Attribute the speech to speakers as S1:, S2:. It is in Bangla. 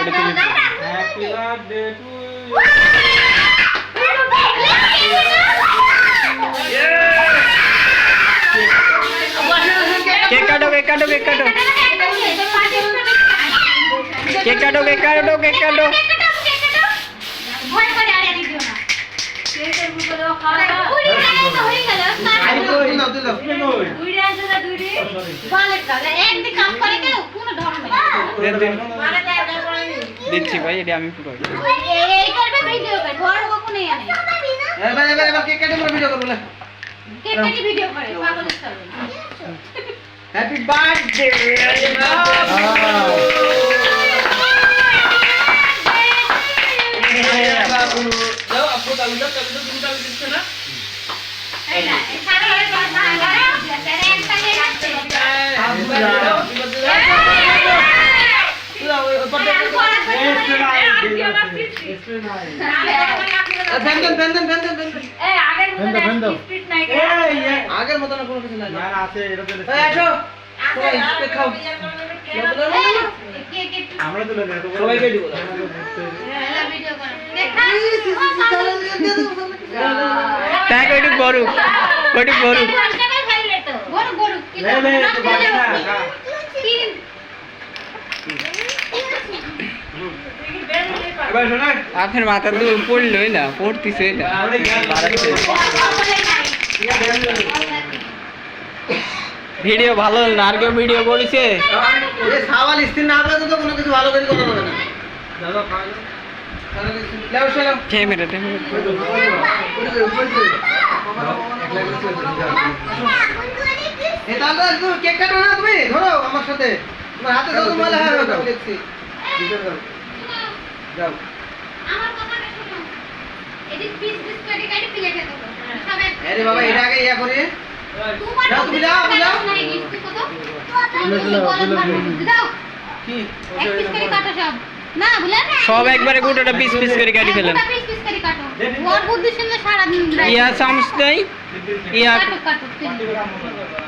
S1: করে তুলি
S2: হ্যাপি বার্থডে টু
S1: কেক কাটো কেক কাটো কেক কাটো কেক কাটো কেক কাটো কেক কাটো দিচ্ছি ভাই এটা আমি পুরো
S3: হ্যাপি বার্থডে আগের মতো না কোনো কিছু নাই
S2: আছে এরকম আমরা তুলে দেব
S3: সবাইকে দিব
S1: তাই কইটু গরু কইটু গরু আপনার মাথা তো পড়লই না পড়তিছে না ভিডিও ভালো না আর কেউ ভিডিও করেছে
S3: সাওয়াল স্থির না থাকলে তো কোনো কিছু ভালো করে কথা বলে না
S2: দাদা খাই
S3: লেও চলো
S1: ক্যামেরা
S3: এই দাদা তুমি কেক কাটো না তুমি ধরো আমার সাথে তোমার হাতে দাও তোমার হ্যাঁ দাও দেখছি যাও
S4: আমার কথাটা শুনো এদিক পিস পিস করে কাটি পিলে খেতে হবে সব এক
S3: আরে বাবা এটা আগে ইয়া করে যাও তুমি যাও
S4: দাও
S3: কি
S4: এক পিস করে কাটো সব না ভুলে
S1: সব একবারে গোটাটা পিস পিস করে কাটি ফেলেন
S4: পিস পিস করে কাটো ওর বুদ্ধি শুনলে সারা দিন
S1: ইয়া চামচ নাই ইয়া
S4: কাটো